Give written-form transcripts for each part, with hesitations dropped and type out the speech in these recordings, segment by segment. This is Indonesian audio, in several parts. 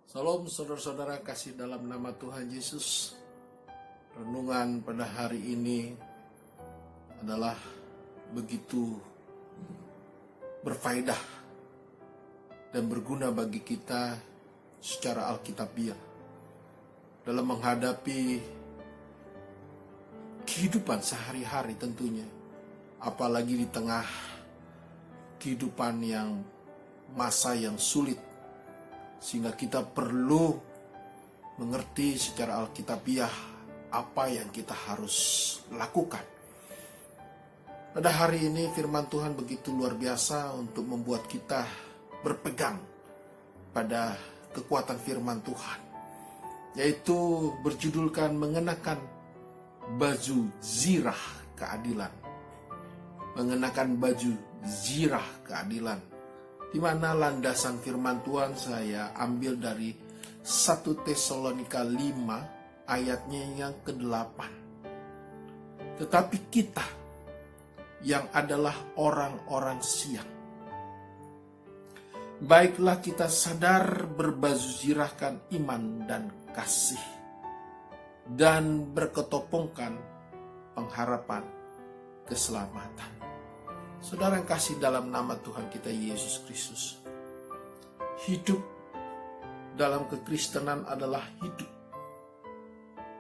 Salam saudara-saudara kasih dalam nama Tuhan Yesus. Renungan pada hari ini adalah begitu berfaedah dan berguna bagi kita secara alkitabiah dalam menghadapi kehidupan sehari-hari tentunya, apalagi di tengah kehidupan yang masa yang sulit, sehingga kita perlu mengerti secara alkitabiah apa yang kita harus lakukan. Pada hari ini firman Tuhan begitu luar biasa untuk membuat kita berpegang pada kekuatan firman Tuhan, yaitu berjudulkan mengenakan baju zirah keadilan. Mengenakan baju zirah keadilan, di mana landasan firman Tuhan saya ambil dari 1 Tesalonika 5 ayatnya yang ke-8. Tetapi kita yang adalah orang-orang siang, baiklah kita sadar berbaju zirahkan iman dan kasih, dan berketopongkan pengharapan keselamatan. Saudara yang kasih dalam nama Tuhan kita Yesus Kristus, hidup dalam kekristenan adalah hidup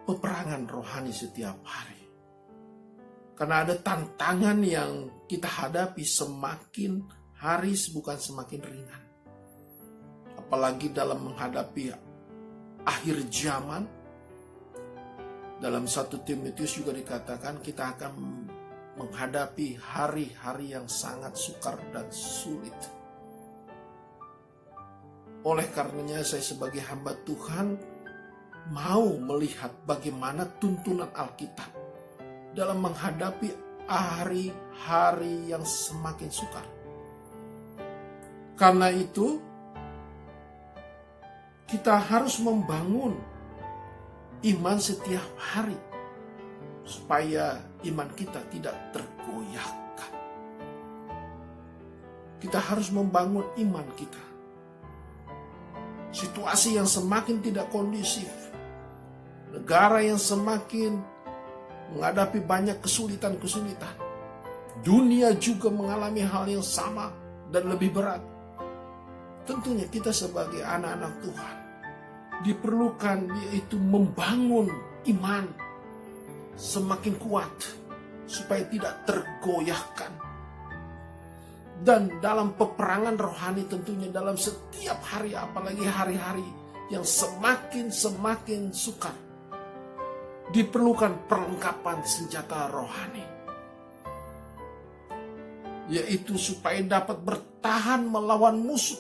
peperangan rohani setiap hari. Karena ada tantangan yang kita hadapi semakin hari bukan semakin ringan. Apalagi dalam menghadapi akhir zaman. Dalam 1 Timotius juga dikatakan kita akan menghadapi hari-hari yang sangat sukar dan sulit. Oleh karenanya saya sebagai hamba Tuhan mau melihat bagaimana tuntunan Alkitab dalam menghadapi hari-hari yang semakin sukar. Karena itu kita harus membangun iman setiap hari, supaya iman kita tidak tergoyahkan. Kita harus membangun iman kita. Situasi yang semakin tidak kondusif, negara yang semakin menghadapi banyak kesulitan-kesulitan, dunia juga mengalami hal yang sama dan lebih berat. Tentunya kita sebagai anak-anak Tuhan diperlukan, yaitu membangun iman semakin kuat supaya tidak tergoyahkan. Dan dalam peperangan rohani tentunya dalam setiap hari, apalagi hari-hari yang semakin sukar, diperlukan perlengkapan senjata rohani, yaitu supaya dapat bertahan melawan musuh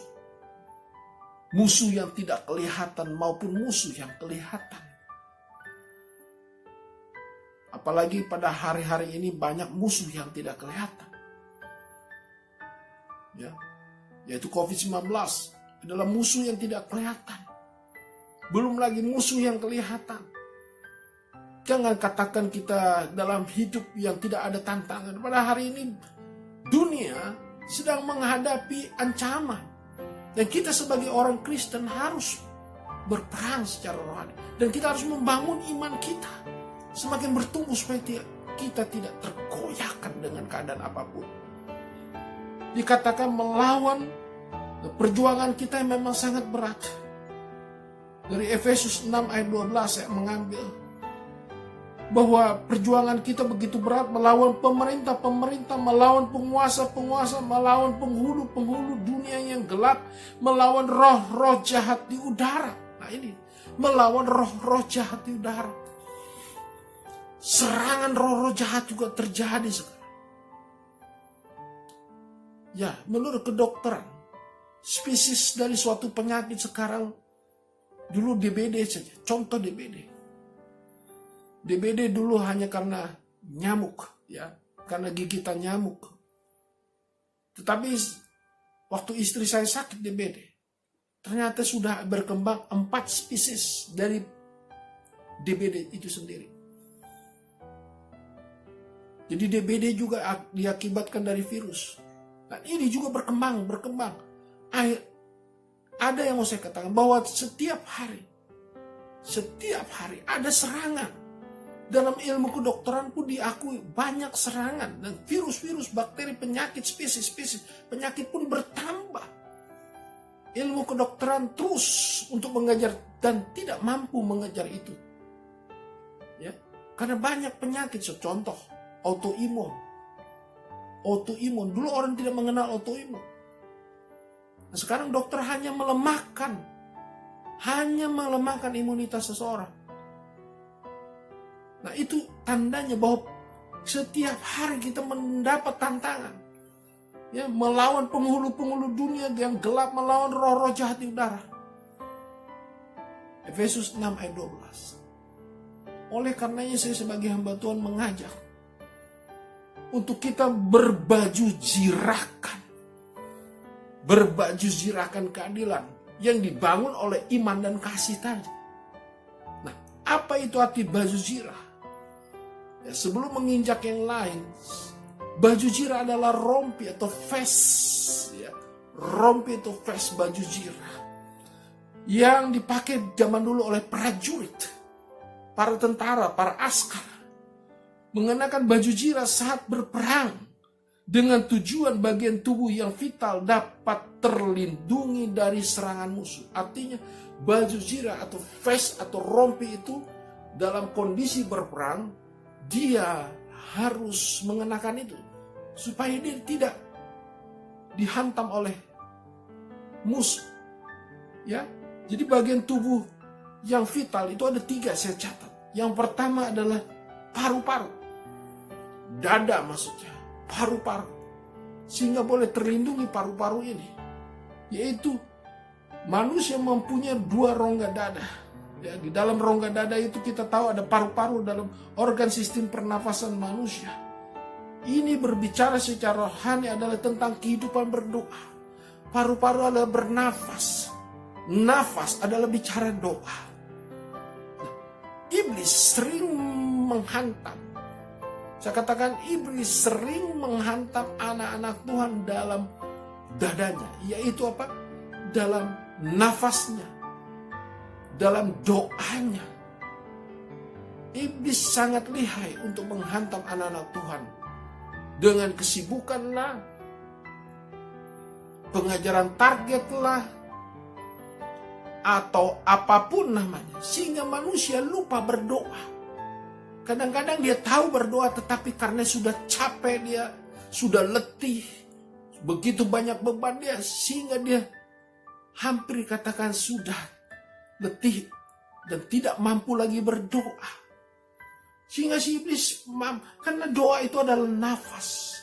yang tidak kelihatan maupun musuh yang kelihatan. Apalagi pada hari-hari ini banyak musuh yang tidak kelihatan. Ya, yaitu COVID-19 adalah musuh yang tidak kelihatan. Belum lagi musuh yang kelihatan. Jangan katakan kita dalam hidup yang tidak ada tantangan. Pada hari ini dunia sedang menghadapi ancaman. Dan kita sebagai orang Kristen harus berperang secara rohani. Dan kita harus membangun iman kita semakin bertumbuh supaya kita tidak tergoyahkan dengan keadaan apapun. Dikatakan melawan perjuangan kita yang memang sangat berat. Dari Efesus 6 ayat 12 saya mengambil bahwa perjuangan kita begitu berat melawan pemerintah-pemerintah, melawan penguasa-penguasa, melawan penghulu-penghulu dunia yang gelap, melawan roh-roh jahat di udara. Nah ini, melawan roh-roh jahat di udara. Serangan roh-roh jahat juga terjadi sekarang. Ya, menurut kedokteran, spesies dari suatu penyakit sekarang, dulu DBD saja, contoh DBD. DBD dulu hanya karena nyamuk, ya, karena gigitan nyamuk. Tetapi waktu istri saya sakit DBD, ternyata sudah berkembang 4 spesies dari DBD itu sendiri. Jadi DBD juga diakibatkan dari virus. Nah ini juga berkembang. Ada yang mau saya katakan bahwa setiap hari ada serangan. Dalam ilmu kedokteran pun diakui banyak serangan. Dan virus-virus, bakteri, penyakit, spesies penyakit pun bertambah. Ilmu kedokteran terus untuk mengejar dan tidak mampu mengejar itu. Ya, karena banyak penyakit, contoh autoimun. Dulu orang tidak mengenal autoimun. Nah, sekarang dokter hanya melemahkan imunitas seseorang. Nah, itu tandanya bahwa setiap hari kita mendapat tantangan. Ya, melawan penghulu-penghulu dunia yang gelap, melawan roh-roh jahat di udara. Efesus 6 ayat 12. Oleh karenanya saya sebagai hamba Tuhan mengajak untuk kita berbaju jirakan keadilan yang dibangun oleh iman dan kasih tadi. Nah, apa itu arti baju zirah? Ya, sebelum menginjak yang lain, baju zirah adalah rompi atau vest, ya. Rompi atau vest baju zirah yang dipakai zaman dulu oleh prajurit, para tentara, para askar, mengenakan baju zirah saat berperang dengan tujuan bagian tubuh yang vital dapat terlindungi dari serangan musuh. Artinya baju zirah atau vest atau rompi itu dalam kondisi berperang dia harus mengenakan itu supaya dia tidak dihantam oleh musuh. Ya, jadi bagian tubuh yang vital itu ada 3 saya catat. Yang pertama adalah paru-paru, dada maksudnya, paru-paru, sehingga boleh terlindungi paru-paru ini, yaitu manusia mempunyai 2 rongga dada. Ya, di dalam rongga dada itu kita tahu ada paru-paru dalam organ sistem pernafasan manusia. Ini berbicara secara rohani adalah tentang kehidupan berdoa. Paru-paru adalah bernafas. Nafas adalah bicara doa. Nah, iblis sering menghantam. Saya katakan iblis sering menghantam anak-anak Tuhan dalam dadanya. Yaitu apa? Dalam nafasnya. Dalam doanya. Iblis sangat lihai untuk menghantam anak-anak Tuhan. Dengan kesibukan lah, pengajaran target lah, atau apapun namanya. Sehingga manusia lupa berdoa. Kadang-kadang dia tahu berdoa, tetapi karena sudah capek dia, sudah letih, begitu banyak beban dia, sehingga dia hampir katakan sudah letih dan tidak mampu lagi berdoa. Sehingga si iblis, karena doa itu adalah nafas.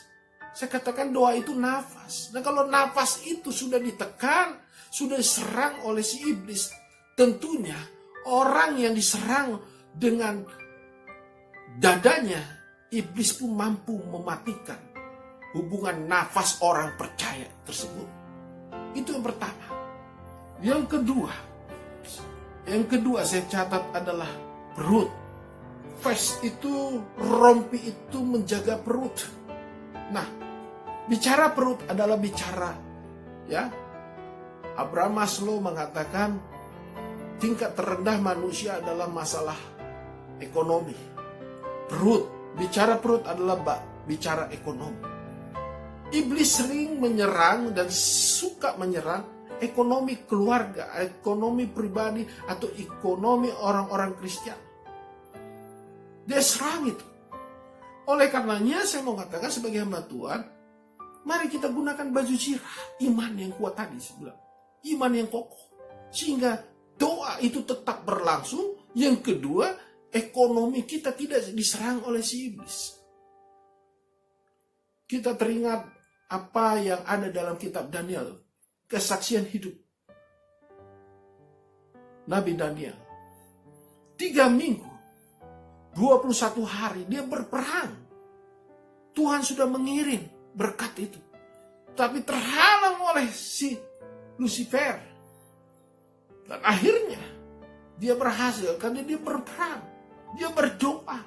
Saya katakan doa itu nafas. Dan kalau nafas itu sudah ditekan, sudah diserang oleh si iblis, tentunya orang yang diserang dengan dadanya, iblis pun mampu mematikan hubungan nafas orang percaya tersebut. Itu yang pertama. Yang kedua saya catat adalah perut. Vest itu, rompi itu menjaga perut. Nah, bicara perut adalah bicara, ya. Abraham Maslow mengatakan tingkat terendah manusia adalah masalah ekonomi. Bicara perut adalah bicara ekonomi. Iblis sering menyerang dan suka menyerang ekonomi keluarga, ekonomi pribadi, atau ekonomi orang-orang Kristen. Dia serang itu. Oleh karenanya saya mau katakan sebagai hamba Tuhan, mari kita gunakan baju zirah, iman yang kuat tadi sebelah, iman yang kokoh, sehingga doa itu tetap berlangsung. Yang kedua, ekonomi kita tidak diserang oleh si iblis. Kita teringat apa yang ada dalam kitab Daniel, kesaksian hidup Nabi Daniel. 3 minggu, 21 hari dia berperang. Tuhan sudah mengirim berkat itu, tapi terhalang oleh si Lucifer. Dan akhirnya dia berhasil karena dia berperang, dia berdoa.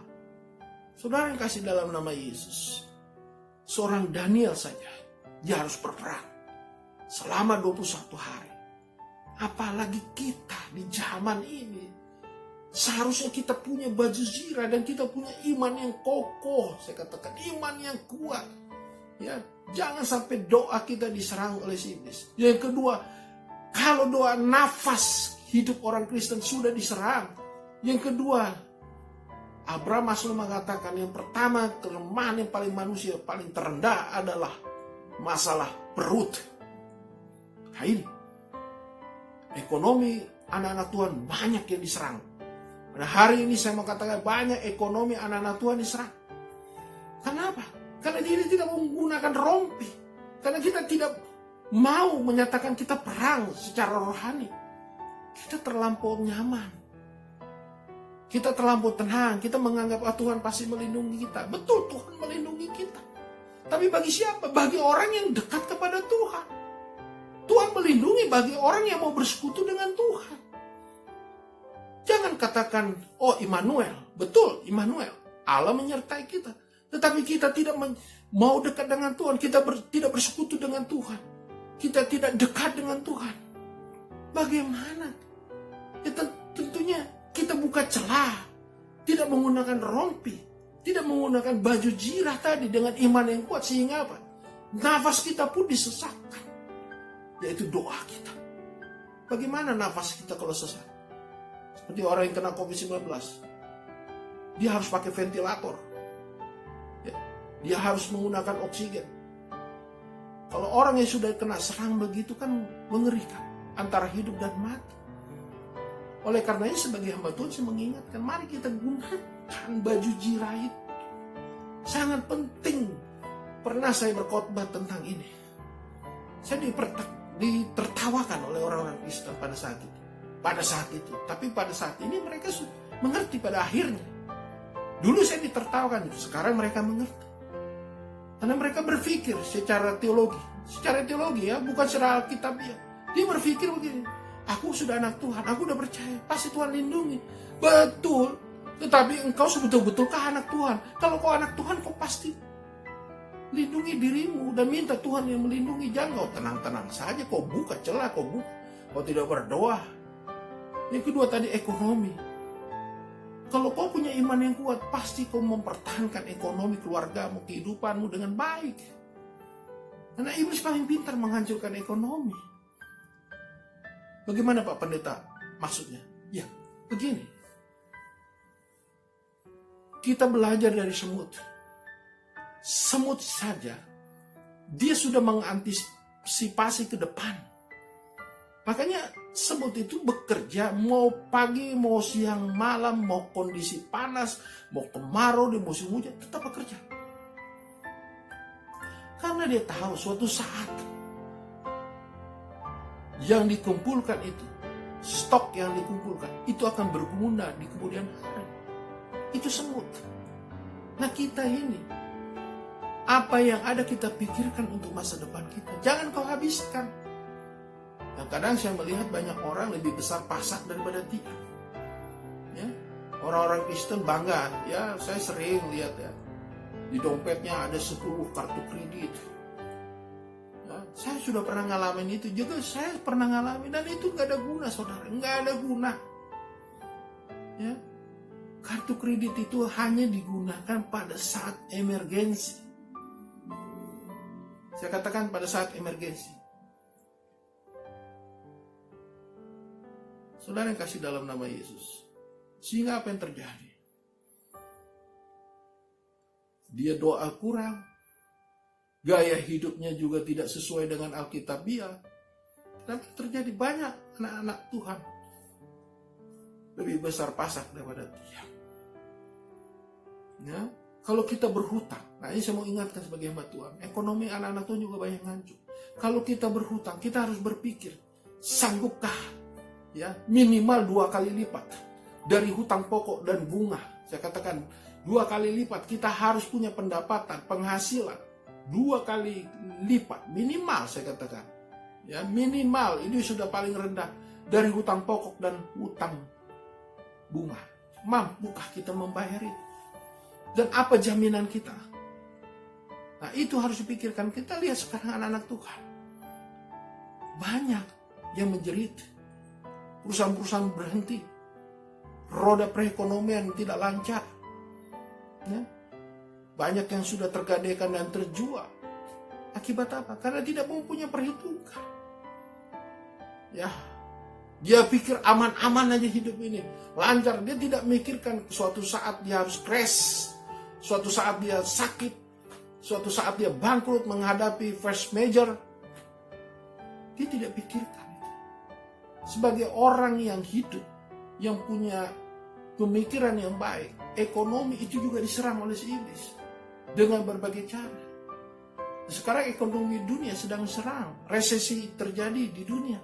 Saudara yang kasih dalam nama Yesus, seorang Daniel saja dia harus berperang selama 21 hari. Apalagi kita di zaman ini. Seharusnya kita punya baju zirah dan kita punya iman yang kokoh. Saya katakan iman yang kuat. Ya, jangan sampai doa kita diserang oleh si iblis. Yang kedua, kalau doa nafas hidup orang Kristen sudah diserang. Yang kedua, Abraham Maslow mengatakan yang pertama, kelemahan yang paling manusia paling terendah adalah masalah perut. Nah ini, ekonomi anak-anak Tuhan banyak yang diserang. Pada hari ini saya mau katakan banyak ekonomi anak-anak Tuhan diserang. Kenapa? Karena dia tidak menggunakan rompi. Karena kita tidak mau menyatakan kita perang secara rohani. Kita terlampau nyaman. Kita terlampau tenang. Kita menganggap Tuhan pasti melindungi kita. Betul, Tuhan melindungi kita. Tapi bagi siapa? Bagi orang yang dekat kepada Tuhan. Tuhan melindungi bagi orang yang mau bersekutu dengan Tuhan. Jangan katakan, oh Immanuel. Betul, Immanuel. Allah menyertai kita. Tetapi kita tidak mau dekat dengan Tuhan. Kita tidak bersekutu dengan Tuhan. Kita tidak dekat dengan Tuhan. Bagaimana? Ya, tentunya kita buka celah. Tidak menggunakan rompi. Tidak menggunakan baju zirah tadi dengan iman yang kuat. Sehingga apa? Nafas kita pun disesatkan. Yaitu doa kita. Bagaimana nafas kita kalau sesak? Seperti orang yang kena COVID-19. Dia harus pakai ventilator. Ya, dia harus menggunakan oksigen. Kalau orang yang sudah kena serang begitu kan mengerikan. Antara hidup dan mati. Oleh karenanya sebagai hamba Tuhan saya mengingatkan. Mari kita gunakan baju zirah itu. Sangat penting. Pernah saya berkhotbah tentang ini. Saya ditertawakan oleh orang-orang Kristen pada saat itu. Tapi pada saat ini mereka mengerti pada akhirnya. Dulu saya ditertawakan, sekarang mereka mengerti. Karena mereka berpikir secara teologi. Secara teologi ya, bukan secara alkitabiah. Dia berpikir begini, aku sudah anak Tuhan, aku sudah percaya, pasti Tuhan lindungi. Betul, tetapi engkau betul-betulkah anak Tuhan? Kalau kau anak Tuhan, kau pasti lindungi dirimu dan minta Tuhan yang melindungi. Jangan kau tenang-tenang saja, kau buka celah, kau tidak berdoa. Yang kedua tadi ekonomi. Kalau kau punya iman yang kuat, pasti kau mempertahankan ekonomi keluargamu, kehidupanmu dengan baik. Karena iblis paling pintar menghancurkan ekonomi. Bagaimana Pak Pendeta maksudnya? Ya, begini. Kita belajar dari semut. Semut saja, dia sudah mengantisipasi ke depan. Makanya semut itu bekerja mau pagi, mau siang, malam, mau kondisi panas, mau kemarau, di musim hujan, tetap bekerja. Karena dia tahu suatu saat yang dikumpulkan itu, stok yang dikumpulkan, itu akan berguna di kemudian hari. Itu semut. Nah kita ini, apa yang ada kita pikirkan untuk masa depan kita. Jangan kau habiskan. Kadang saya melihat banyak orang lebih besar pasak daripada dia. Ya, orang-orang Kristen bangga. Ya, saya sering lihat ya. Di dompetnya ada 10 kartu kredit. Ya, saya sudah pernah ngalamin itu. Juga saya pernah ngalamin. Dan itu gak ada guna saudara. Gak ada guna. Ya, kartu kredit itu hanya digunakan pada saat emergensi. Saya katakan pada saat emergensi. Saudara yang kasih dalam nama Yesus. Sehingga apa yang terjadi? Dia doa kurang. Gaya hidupnya juga tidak sesuai dengan Alkitabiah. Tapi terjadi banyak anak-anak Tuhan lebih besar pasak daripada dia. Ya, kalau kita berhutang, nah ini saya mau ingatkan sebagai hamba Tuhan, ekonomi anak-anak Tuhan juga banyak hancur. Kalau kita berhutang, kita harus berpikir, sanggupkah ya minimal 2 kali lipat dari hutang pokok dan bunga. Saya katakan 2 kali lipat. Kita harus punya pendapatan, penghasilan 2 kali lipat minimal. Saya katakan ya minimal, ini sudah paling rendah dari hutang pokok dan hutang bunga. Mampukah kita membayar itu? Dan apa jaminan kita? Nah itu harus dipikirkan. Kita lihat sekarang anak-anak Tuhan banyak yang menjerit perusahaan-perusahaan berhenti, roda perekonomian tidak lancar. Ya. Banyak yang sudah tergadaikan dan terjual. Akibat apa? Karena tidak mempunyai perhitungan. Ya, dia pikir aman-aman aja hidup ini, lancar. Dia tidak memikirkan suatu saat dia harus crash, suatu saat dia sakit, suatu saat dia bangkrut menghadapi first major. Dia tidak pikirkan itu. Sebagai orang yang hidup, yang punya pemikiran yang baik, ekonomi itu juga diserang oleh si iblis dengan berbagai cara. Sekarang ekonomi dunia sedang serang, resesi terjadi di dunia.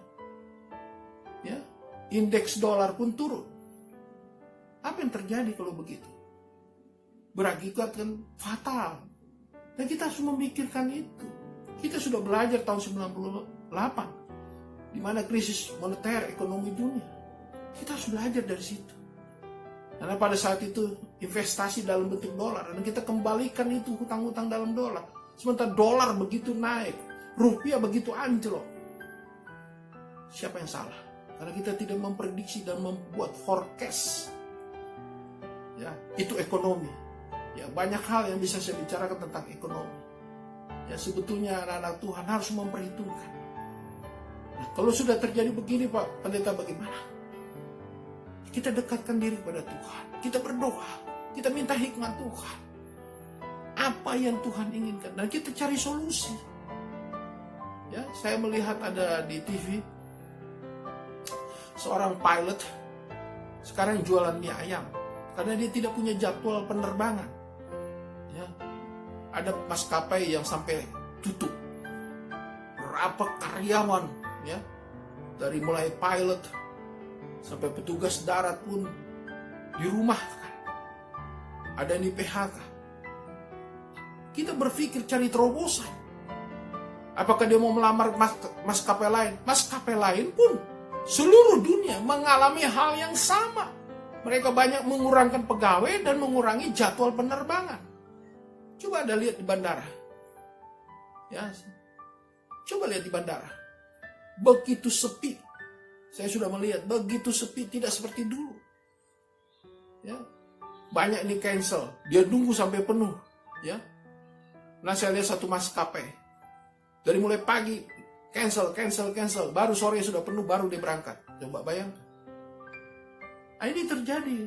Ya, indeks dolar pun turun. Apa yang terjadi kalau begitu? Berakibat kan fatal. Dan kita harus memikirkan itu. Kita sudah belajar tahun 98, di mana krisis moneter ekonomi dunia. Kita harus belajar dari situ. Karena pada saat itu investasi dalam bentuk dolar, dan kita kembalikan itu hutang-hutang dalam dolar. Sementara dolar begitu naik, rupiah begitu anjlok. Siapa yang salah? Karena kita tidak memprediksi dan membuat forecast. Ya, itu ekonomi. Ya, banyak hal yang bisa saya bicarakan tentang ekonomi. Ya, sebetulnya anak-anak Tuhan harus memperhitungkan. Nah, kalau sudah terjadi begini, Pak Pendeta, bagaimana? Kita dekatkan diri kepada Tuhan. Kita berdoa. Kita minta hikmat Tuhan. Apa yang Tuhan inginkan. Dan kita cari solusi. Ya, saya melihat ada di TV seorang pilot sekarang jualan mie ayam karena dia tidak punya jadwal penerbangan. Ya, ada maskapai yang sampai tutup. Berapa karyawan, ya, dari mulai pilot sampai petugas darat pun dirumahkan. Ada yang di PHK. Kita berpikir cari terobosan. Apakah dia mau melamar maskapai lain? Maskapai lain pun seluruh dunia mengalami hal yang sama. Mereka banyak mengurangkan pegawai dan mengurangi jadwal penerbangan. Coba Anda lihat di bandara. Ya, coba lihat di bandara. Begitu sepi. Saya sudah melihat begitu sepi, tidak seperti dulu. Ya, banyak ini cancel. Dia nunggu sampai penuh. Ya, nah saya lihat satu maskapai. Dari mulai pagi cancel. Baru sore sudah penuh, baru dia berangkat. Coba bayangkan. Nah, ini terjadi.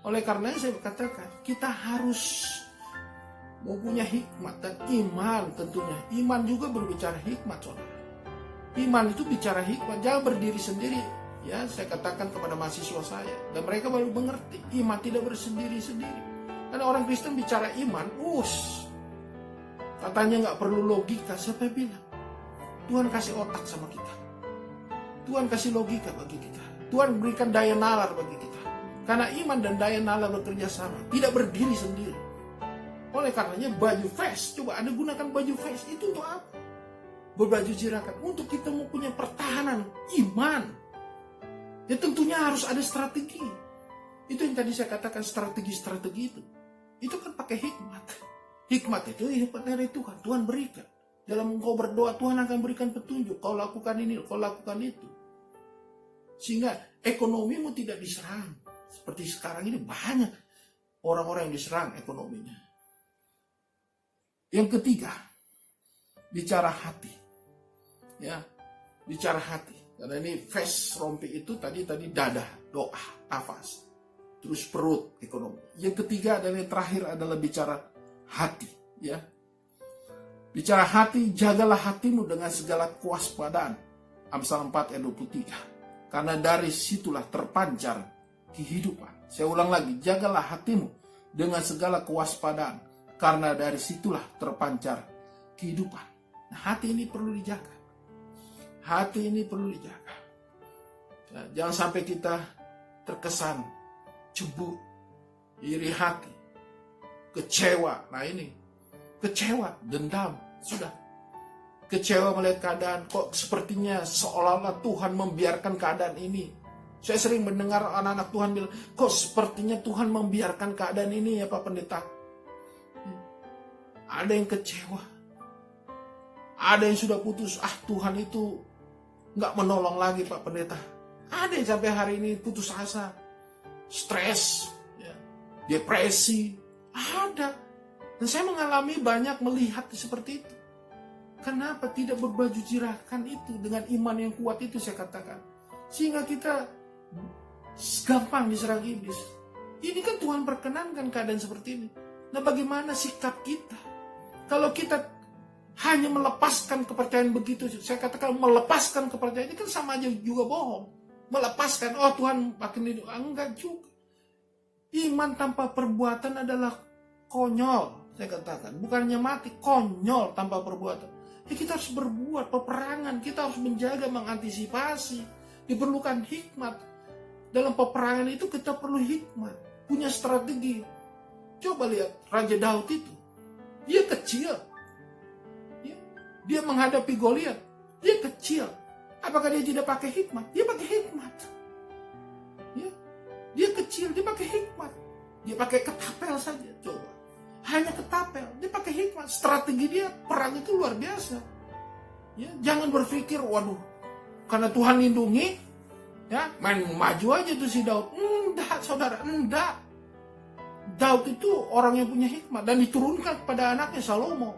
Oleh karenanya saya katakan, kita harus mempunyai hikmat dan iman tentunya. Iman juga berbicara hikmat, saudara. Iman itu bicara hikmat, jangan berdiri sendiri. Ya, saya katakan kepada mahasiswa saya. Dan mereka baru mengerti, iman tidak bersendiri-sendiri. Karena orang Kristen bicara iman, katanya nggak perlu logika. Siapa yang bilang? Tuhan kasih otak sama kita. Tuhan kasih logika bagi kita. Tuhan berikan daya nalar bagi kita. Karena iman dan daya nalar bekerja sama. Tidak berdiri sendiri. Oleh karenanya baju vest. Coba Anda gunakan baju vest. Itu untuk apa? Berbaju jirakat. Untuk kita mempunyai pertahanan iman. Ya tentunya harus ada strategi. Itu yang tadi saya katakan strategi-strategi itu. Itu kan pakai hikmat. Hikmat itu hikmat dari Tuhan. Tuhan berikan. Dalam engkau berdoa, Tuhan akan berikan petunjuk. Kau lakukan ini, kau lakukan itu. Sehingga ekonomimu tidak diserang. Seperti sekarang ini banyak orang-orang yang diserang ekonominya. Yang ketiga, bicara hati. Ya, bicara hati. Karena ini face rompi itu tadi dada, doa, nafas. Terus perut, ekonomi. Yang ketiga dan yang terakhir adalah bicara hati. Ya, bicara hati, jagalah hatimu dengan segala kewaspadaan. Amsal 4 ayat 23. Karena dari situlah terpancar kehidupan. Saya ulang lagi, jagalah hatimu dengan segala kewaspadaan. Karena dari situlah terpancar kehidupan. Nah, hati ini perlu dijaga. Hati ini perlu dijaga. Ya, jangan sampai kita terkesan cemburu, iri hati, kecewa. Nah ini, kecewa, dendam, sudah. Kecewa melihat keadaan, kok sepertinya seolah-olah Tuhan membiarkan keadaan ini. Saya sering mendengar anak-anak Tuhan bilang, kok sepertinya Tuhan membiarkan keadaan ini ya Pak Pendeta. Ada yang kecewa. Ada yang sudah putus, Tuhan itu nggak menolong lagi Pak Pendeta. Ada yang sampai hari ini putus asa, stres, ya, depresi. Ada. Dan saya mengalami banyak melihat seperti itu. Kenapa tidak berbaju jirahkan itu dengan iman yang kuat itu, saya katakan. Sehingga kita gampang diserang iblis. Ini kan Tuhan perkenankan keadaan seperti ini. Nah, bagaimana sikap kita? Kalau kita hanya melepaskan kepercayaan begitu, saya katakan melepaskan kepercayaan ini kan sama aja juga bohong. Melepaskan, oh Tuhan makin ini, enggak juga. Iman tanpa perbuatan adalah konyol, saya katakan. Bukannya mati, konyol tanpa perbuatan. Ya, kita harus berbuat peperangan, kita harus menjaga, mengantisipasi. Diperlukan hikmat. Dalam peperangan itu kita perlu hikmat, punya strategi. Coba lihat Raja Daud itu. Dia kecil. Dia menghadapi Goliat. Dia kecil. Apakah dia tidak pakai hikmat? Dia pakai hikmat. Dia kecil, dia pakai hikmat. Dia pakai ketapel saja, coba. Hanya ketapel, dia pakai hikmat. Strategi dia perang itu luar biasa. Ya, jangan berpikir, waduh, karena Tuhan lindungi, ya main maju aja tuh si Daud. Enggak, saudara, enggak. Daud itu orang yang punya hikmat dan diturunkan kepada anaknya Salomo.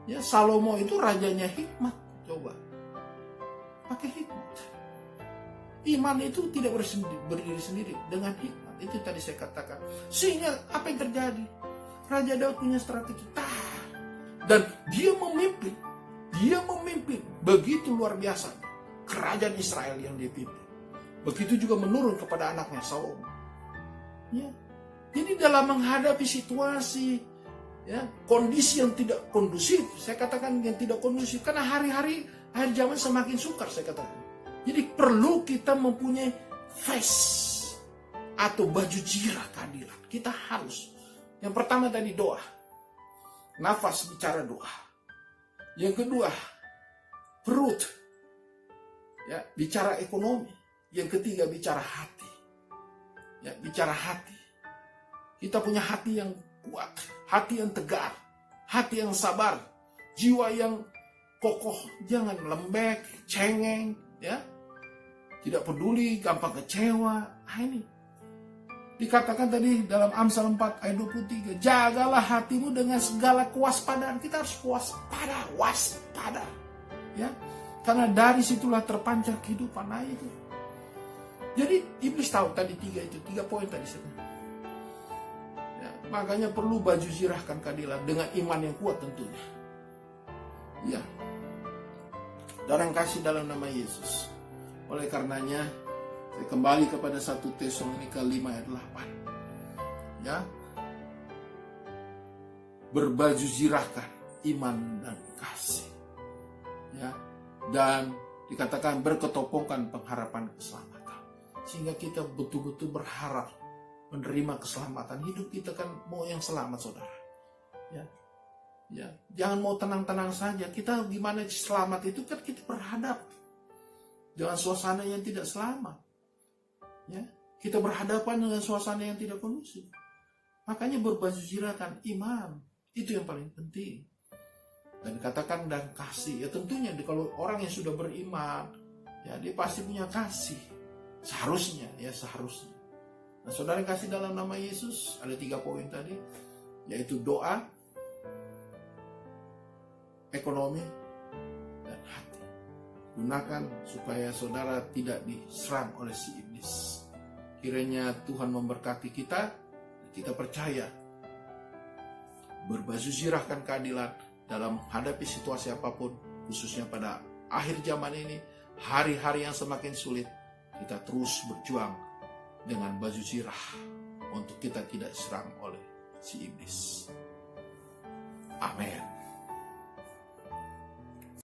Ya, Salomo itu rajanya hikmat. Coba, pakai hikmat. Iman itu tidak berdiri sendiri, dengan hikmat. Itu tadi saya katakan. Sehingga apa yang terjadi? Raja Daud punya strategi. Dan dia memimpin begitu luar biasa kerajaan Israel yang dia pimpin. Begitu juga menurun kepada anaknya Salomo. Ya. Jadi dalam menghadapi situasi, ya, kondisi yang tidak kondusif, saya katakan yang tidak kondusif, karena hari-hari akhir zaman semakin sukar, saya katakan. Jadi perlu kita mempunyai face atau baju jirah keadilan. Kita harus. Yang pertama tadi doa. Nafas bicara doa. Yang kedua, perut. Ya, bicara ekonomi. Yang ketiga, bicara hati. Ya, bicara hati. Kita punya hati yang kuat, hati yang tegar, hati yang sabar, jiwa yang kokoh, jangan lembek, cengeng, ya. Tidak peduli, gampang kecewa. Ini dikatakan tadi dalam Amsal 4 ayat 23, jagalah hatimu dengan segala kewaspadaan. Kita harus waspada. Ya. Karena dari situlah terpancar kehidupan. Nah itu. Jadi iblis tahu tadi tiga poin tadi sebenarnya. Ya, makanya perlu baju jirahkan keadilan dengan iman yang kuat tentunya. Ya. Dan yang kasih dalam nama Yesus. Oleh karenanya saya kembali kepada 1 Tesalonika 5 ayat 8. Ya. Berbaju jirahkan iman dan kasih. Ya. Dan dikatakan berketopongkan pengharapan keselamatan. Sehingga kita betul-betul berharap menerima keselamatan. Hidup kita kan mau yang selamat, saudara. Ya. Ya, jangan mau tenang-tenang saja. Kita gimana selamat itu kan kita berhadap dengan suasana yang tidak selamat. Ya, kita berhadapan dengan suasana yang tidak kondusif. Makanya berbaju jirahkan iman. Itu yang paling penting. Dan dikatakan dan kasih. Ya tentunya kalau orang yang sudah beriman, ya dia pasti punya kasih. Seharusnya. Nah, saudara kasih dalam nama Yesus, ada 3 poin tadi, yaitu doa, ekonomi, dan hati. Gunakan supaya saudara tidak diserang oleh si iblis. Kiranya Tuhan memberkati kita percaya berbaju jirahkan keadilan dalam menghadapi situasi apapun, khususnya pada akhir zaman ini, hari-hari yang semakin sulit. Kita terus berjuang dengan baju jirah untuk kita tidak diserang oleh si iblis. Amin.